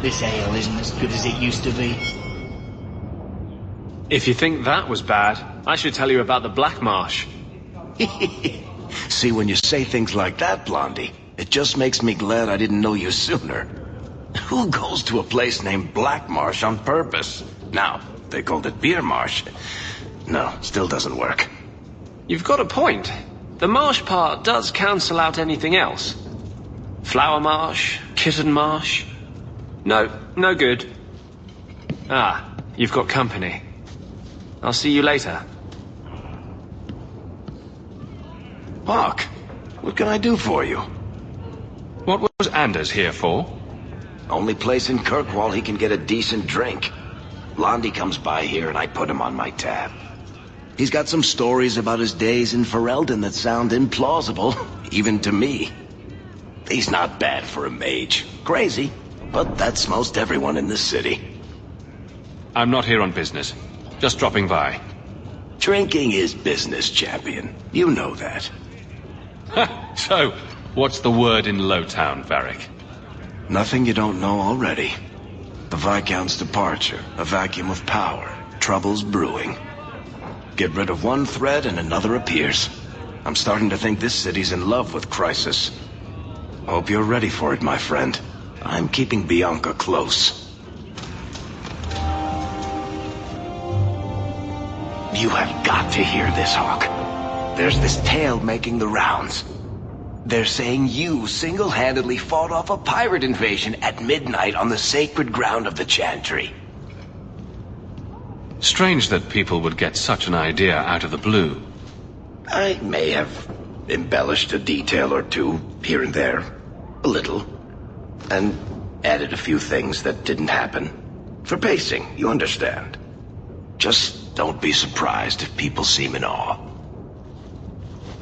This ale isn't as good as it used to be. If you think that was bad, I should tell you about the Black Marsh. See, when you say things like that, Blondie, it just makes me glad I didn't know you sooner. Who goes to a place named Black Marsh on purpose? Now, they called it Beer Marsh. No, still doesn't work. You've got a point. The marsh part does cancel out anything else. Flower Marsh, Kitten Marsh. No, no good. Ah, you've got company. I'll see you later. Hawke, what can I do for you? What was Anders here for? Only place in Kirkwall he can get a decent drink. Blondie comes by here and I put him on my tab. He's got some stories about his days in Ferelden that sound implausible, even to me. He's not bad for a mage. Crazy, but that's most everyone in this city. I'm not here on business. Just dropping by. Drinking is business, Champion. You know that. So, what's the word in Lowtown, Varric? Nothing you don't know already. The Viscount's departure, a vacuum of power, troubles brewing. Get rid of one thread and another appears. I'm starting to think this city's in love with crisis. Hope you're ready for it, my friend. I'm keeping Bianca close. You have got to hear this, Hawke. There's this tale making the rounds. They're saying you single-handedly fought off a pirate invasion at midnight on the sacred ground of the Chantry. Strange that people would get such an idea out of the blue. I may have embellished a detail or two, here and there. A little. And added a few things that didn't happen. For pacing, you understand. Just don't be surprised if people seem in awe.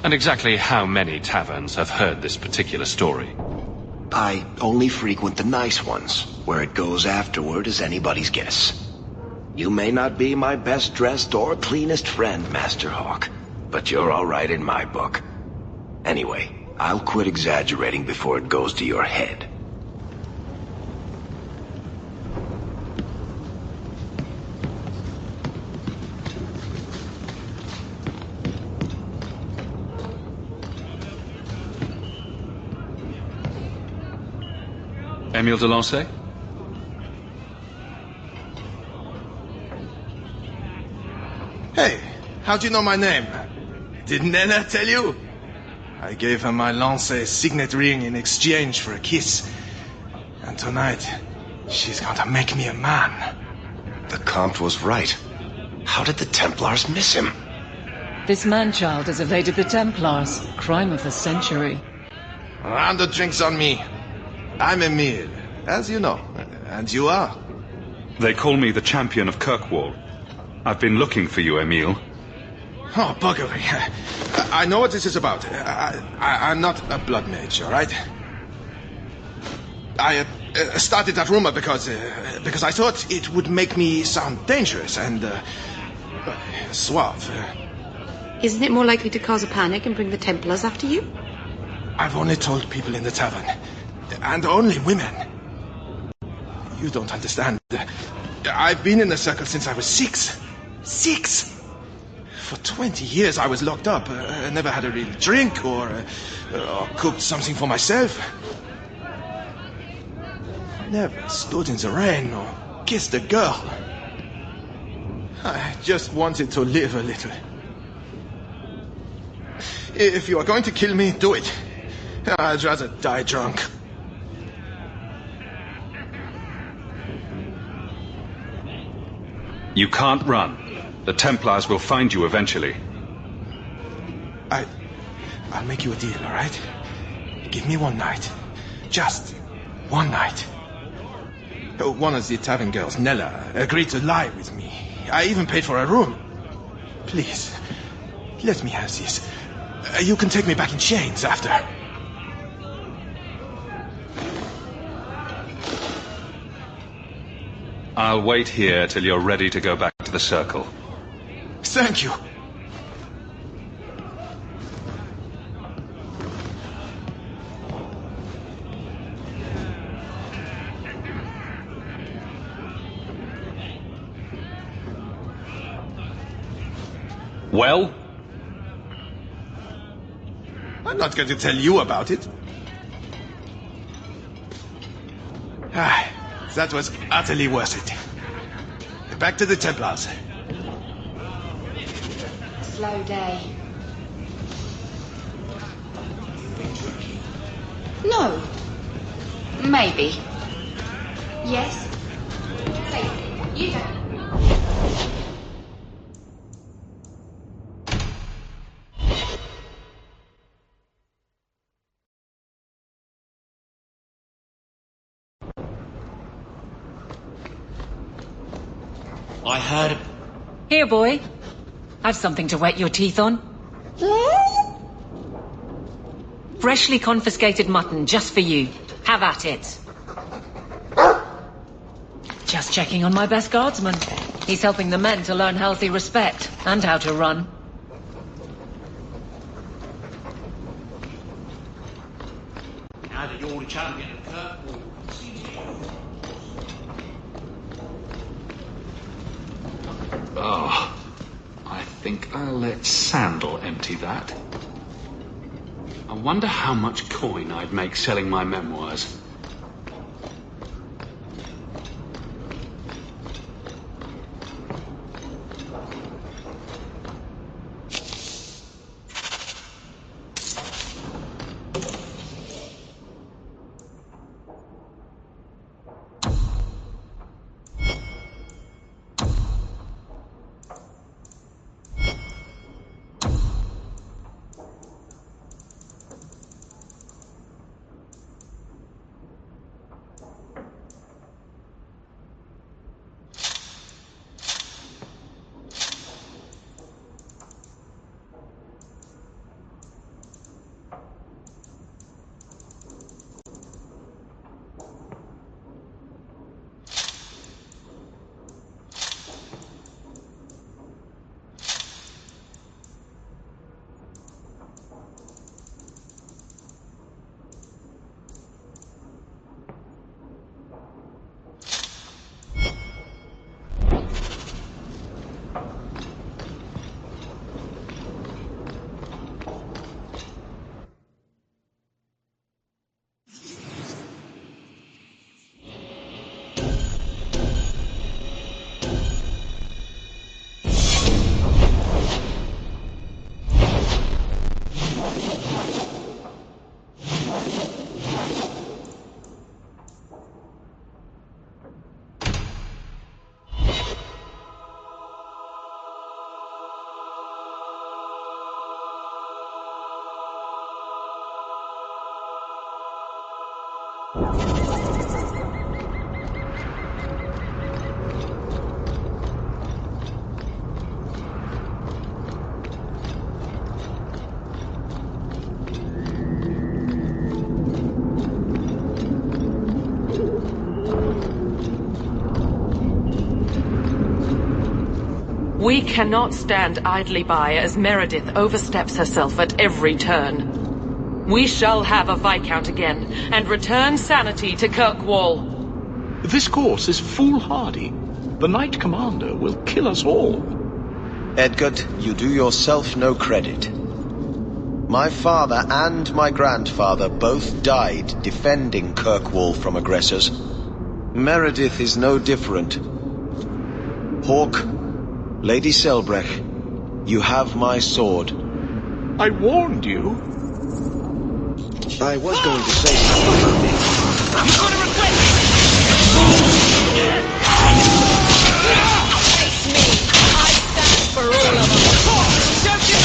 And exactly how many taverns have heard this particular story? I only frequent the nice ones. Where it goes afterward is anybody's guess. You may not be my best dressed or cleanest friend, Master Hawke, but you're all right in my book. Anyway, I'll quit exaggerating before it goes to your head. Emile de Lancey? Hey, how'd you know my name? Did Nana tell you? I gave her my Lancey signet ring in exchange for a kiss. And tonight, she's going to make me a man. The Comte was right. How did the Templars miss him? This man-child has evaded the Templars. Crime of the century. Round of drinks on me. I'm Emile, as you know. And you are? They call me the Champion of Kirkwall. I've been looking for you, Emile. Oh, buggery. I know what this is about. I'm not a blood mage, all right? I started that rumor because I thought it would make me sound dangerous and suave. Isn't it more likely to cause a panic and bring the Templars after you? I've only told people in the tavern, and only women. You don't understand. I've been in the circle since I was 6. 6! For 20 years I was locked up. Never had a real drink or cooked something for myself. Never stood in the rain or kissed a girl. I just wanted to live a little. If you are going to kill me, do it. I'd rather die drunk. You can't run. The Templars will find you eventually. I'll make you a deal, all right? Give me one night. Just one night. One of the tavern girls, Nella, agreed to lie with me. I even paid for a room. Please, let me have this. You can take me back in chains after. I'll wait here till you're ready to go back to the circle. Thank you. Well? I'm not going to tell you about it. That was utterly worth it. Back to the Templars. Slow day. No. Maybe. Yes. Say, you don't. I heard... Here, boy. I've something to wet your teeth on. Freshly confiscated mutton, just for you. Have at it. Just checking on my best guardsman. He's helping the men to learn healthy respect, and how to run. Now that you're the champion of Kirkwall, Oh, I think I'll let Sandal empty that. I wonder how much coin I'd make selling my memoirs. We cannot stand idly by as Meredith oversteps herself at every turn. We shall have a Viscount again, and return sanity to Kirkwall. This course is foolhardy. The Knight Commander will kill us all. Edgard, you do yourself no credit. My father and my grandfather both died defending Kirkwall from aggressors. Meredith is no different. Hawke, Lady Selbrecht, you have my sword. I warned you. I was going to say something. I'm gonna regret Face me! I stand for all of us! Don't give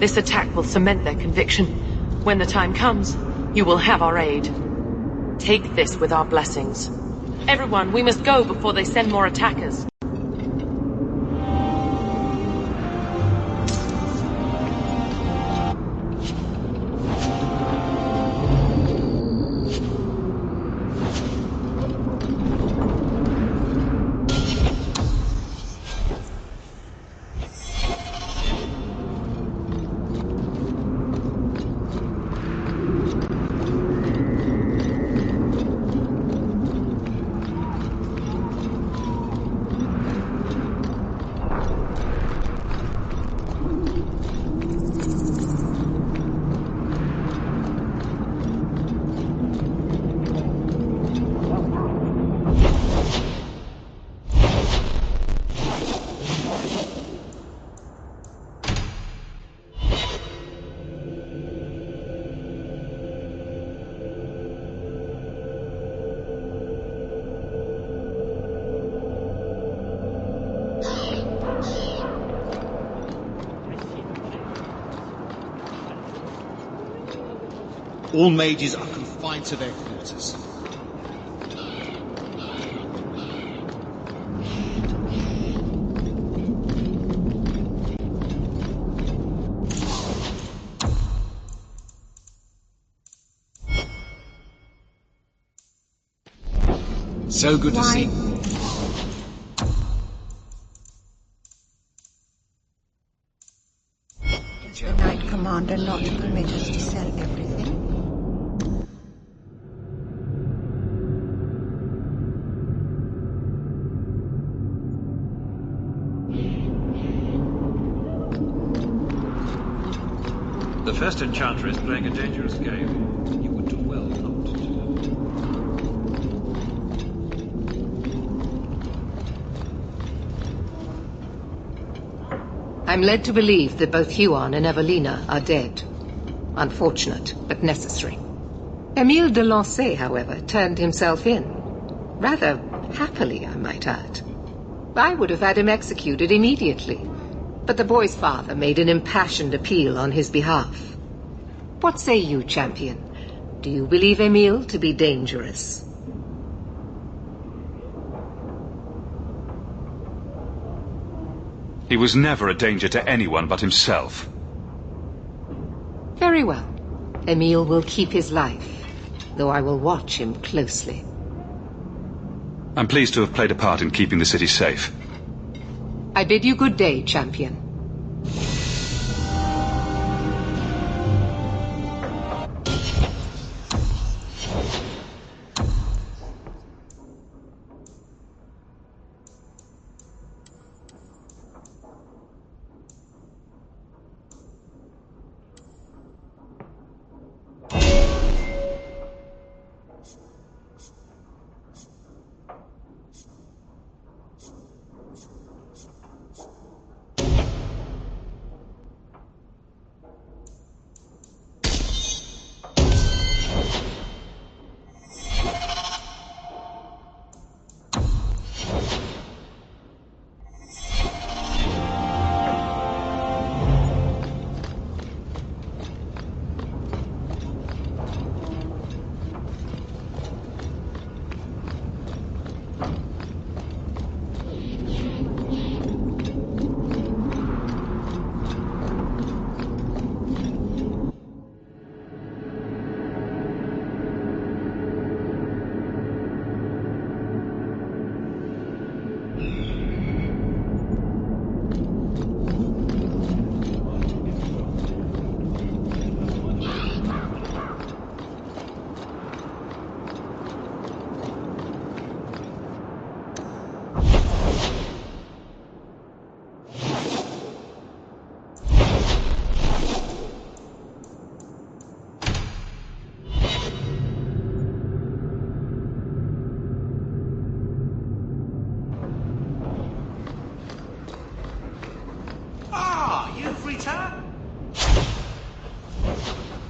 This attack will cement their conviction. When the time comes, you will have our aid. Take this with our blessings. Everyone, we must go before they send more attackers. All mages are confined to their quarters. So good to see. Does the Knight Commander not permit us to sell everything? The first enchanter is playing a dangerous game. You would do well not to. I'm led to believe that both Huon and Evelina are dead. Unfortunate, but necessary. Emile de Lancey, however, turned himself in. Rather happily, I might add. I would have had him executed immediately. But the boy's father made an impassioned appeal on his behalf. What say you, Champion? Do you believe Emile to be dangerous? He was never a danger to anyone but himself. Very well. Emile will keep his life, though I will watch him closely. I'm pleased to have played a part in keeping the city safe. I bid you good day, Champion.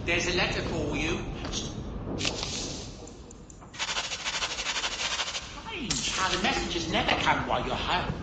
There's a letter for you. Strange how the messages never come while you're home.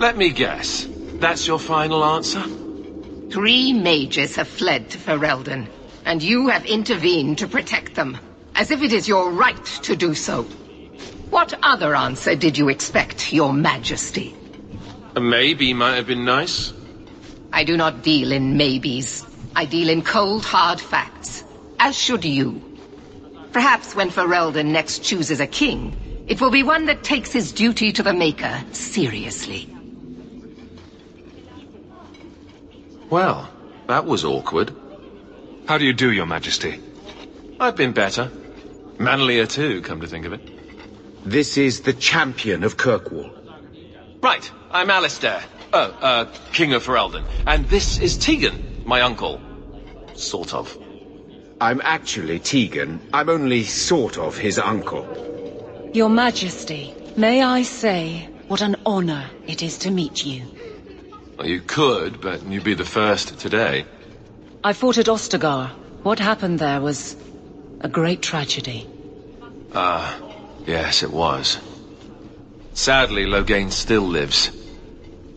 Let me guess. That's your final answer? 3 mages have fled to Ferelden, and you have intervened to protect them, as if it is your right to do so. What other answer did you expect, Your Majesty? A maybe might have been nice. I do not deal in maybes. I deal in cold, hard facts. As should you. Perhaps when Ferelden next chooses a king, it will be one that takes his duty to the Maker seriously. Well, that was awkward. How do you do, Your Majesty? I've been better. Manlier too, come to think of it. This is the Champion of Kirkwall. Right, I'm Alistair. King of Ferelden. And this is Tegan, my uncle. Sort of. I'm actually Tegan. I'm only sort of his uncle. Your Majesty, may I say what an honor it is to meet you. Well, you could, but you'd be the first today. I fought at Ostagar. What happened there was a great tragedy. Yes, it was. Sadly, Loghain still lives.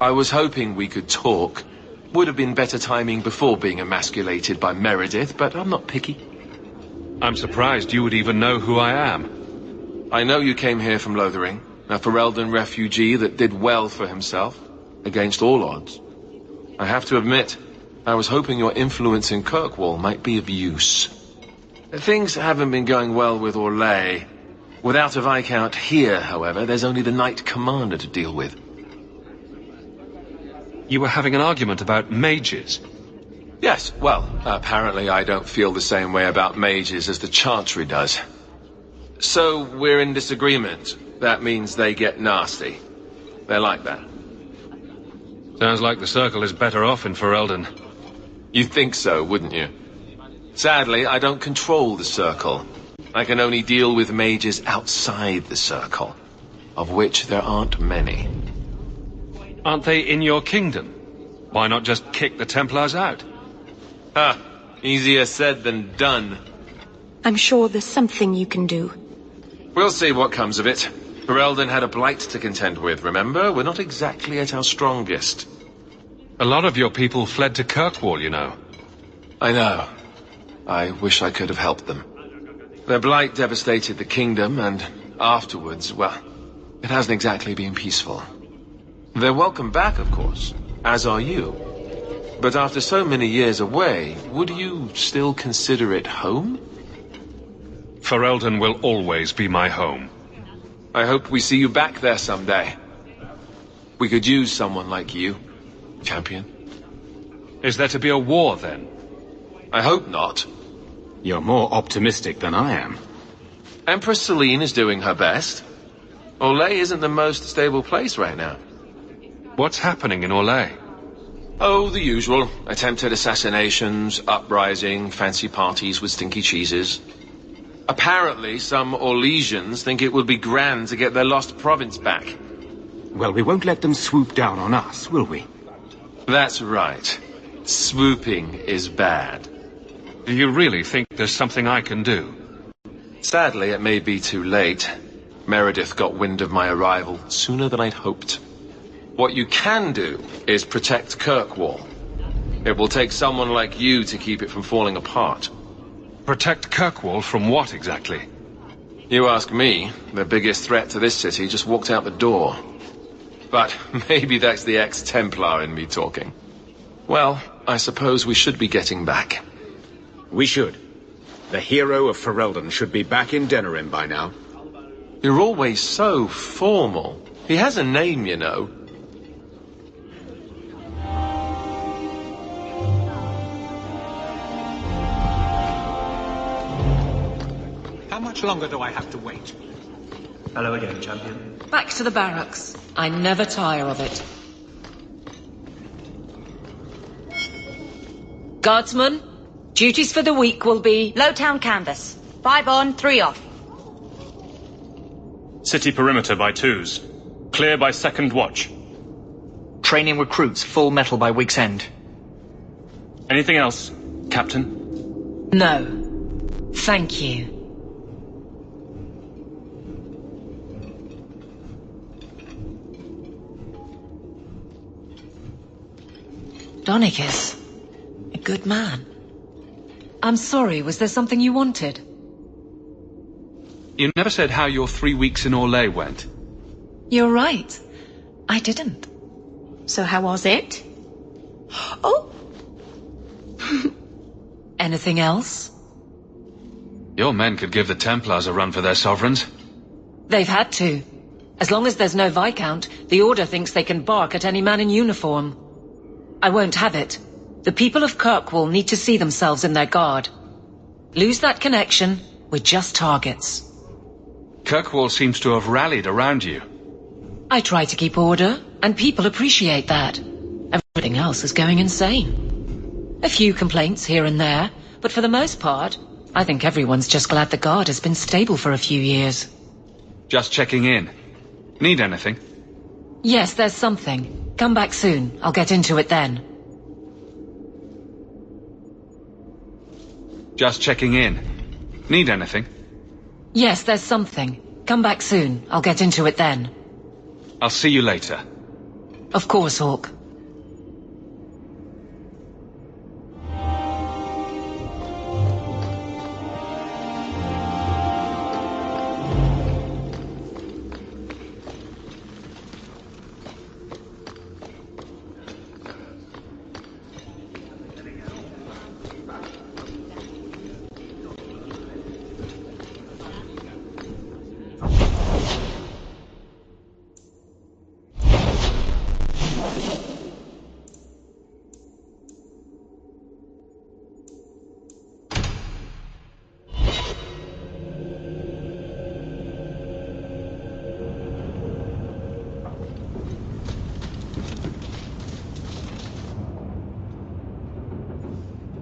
I was hoping we could talk. Would have been better timing before being emasculated by Meredith, but I'm not picky. I'm surprised you would even know who I am. I know you came here from Lothering, a Ferelden refugee that did well for himself, against all odds. I have to admit, I was hoping your influence in Kirkwall might be of use. Things haven't been going well with Orlais. Without a Viscount here, however, there's only the Knight Commander to deal with. You were having an argument about mages? Yes, well, apparently I don't feel the same way about mages as the Chantry does. So, we're in disagreement. That means they get nasty. They're like that. Sounds like the Circle is better off in Ferelden. You'd think so, wouldn't you? Sadly, I don't control the Circle. I can only deal with mages outside the Circle, of which there aren't many. Aren't they in your kingdom? Why not just kick the Templars out? Easier said than done. I'm sure there's something you can do. We'll see what comes of it. Ferelden had a blight to contend with, remember? We're not exactly at our strongest. A lot of your people fled to Kirkwall, you know. I know. I wish I could have helped them. Their blight devastated the kingdom, and afterwards, well, it hasn't exactly been peaceful. They're welcome back, of course, as are you. But after so many years away, would you still consider it home? Ferelden will always be my home. I hope we see you back there someday. We could use someone like you, Champion. Is there to be a war, then? I hope not. You're more optimistic than I am. Empress Celine is doing her best. Orlais isn't the most stable place right now. What's happening in Orlais? Oh, the usual. Attempted assassinations, uprising, fancy parties with stinky cheeses. Apparently, some Orlesians think it would be grand to get their lost province back. Well, we won't let them swoop down on us, will we? That's right. Swooping is bad. Do you really think there's something I can do? Sadly, it may be too late. Meredith got wind of my arrival sooner than I'd hoped. What you can do is protect Kirkwall. It will take someone like you to keep it from falling apart. Protect Kirkwall from what, exactly? You ask me, the biggest threat to this city just walked out the door. But maybe that's the ex-Templar in me talking. Well, I suppose we should be getting back. We should. The hero of Ferelden should be back in Denerim by now. You're always so formal. He has a name, you know. How much longer do I have to wait? Hello again, Champion. Back to the barracks. I never tire of it. Guardsmen, duties for the week will be... Lowtown canvas. 5 on, 3 off. City perimeter by 2s. Clear by 2nd watch. Training recruits full metal by week's end. Anything else, Captain? No. Thank you. Donicus. A good man. I'm sorry, was there something you wanted? You never said how your 3 weeks in Orlais went. You're right. I didn't. So how was it? Oh! Anything else? Your men could give the Templars a run for their sovereigns. They've had to. As long as there's no Viscount, the Order thinks they can bark at any man in uniform. I won't have it. The people of Kirkwall need to see themselves in their guard. Lose that connection, we're just targets. Kirkwall seems to have rallied around you. I try to keep order, and people appreciate that. Everything else is going insane. A few complaints here and there, but for the most part, I think everyone's just glad the guard has been stable for a few years. Just checking in. Need anything? Yes, there's something. Come back soon. I'll get into it then. Just checking in. Need anything? Yes, there's something. Come back soon. I'll get into it then. I'll see you later. Of course, Hawke.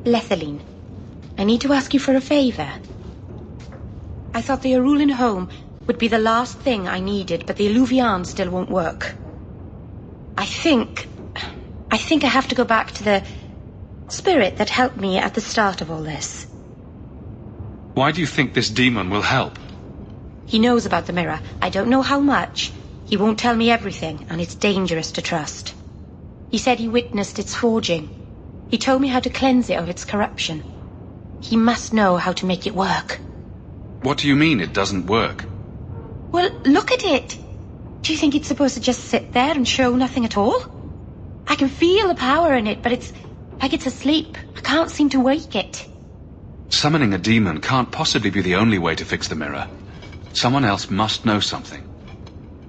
Lethaline, I need to ask you for a favor. I thought the Arulin home would be the last thing I needed, but the Illuvian still won't work. I think I have to go back to the spirit that helped me at the start of all this. Why do you think this demon will help? He knows about the mirror. I don't know how much. He won't tell me everything, and it's dangerous to trust. He said he witnessed its forging. He told me how to cleanse it of its corruption. He must know how to make it work. What do you mean it doesn't work? Well, look at it. Do you think it's supposed to just sit there and show nothing at all? I can feel the power in it, but it's like it's asleep. I can't seem to wake it. Summoning a demon can't possibly be the only way to fix the mirror. Someone else must know something.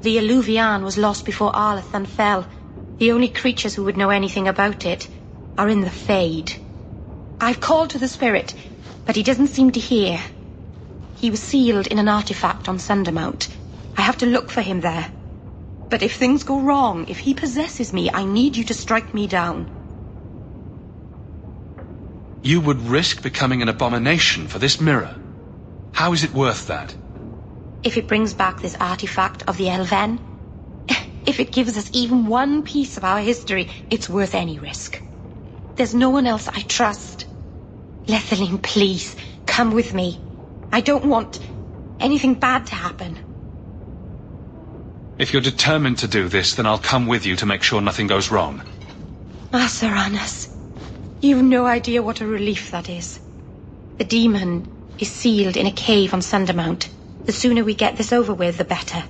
The Illuvian was lost before Arlathan fell. The only creatures who would know anything about it are in the Fade. I've called to the spirit, but he doesn't seem to hear. He was sealed in an artifact on Sundermount. I have to look for him there. But if things go wrong, if he possesses me, I need you to strike me down. You would risk becoming an abomination for this mirror. How is it worth that? If it brings back this artifact of the Elven, if it gives us even one piece of our history, it's worth any risk. There's no one else I trust. Lethaline, please, come with me. I don't want anything bad to happen. If you're determined to do this, then I'll come with you to make sure nothing goes wrong. Saranas, you've no idea what a relief that is. The demon is sealed in a cave on Sundermount. The sooner we get this over with, the better.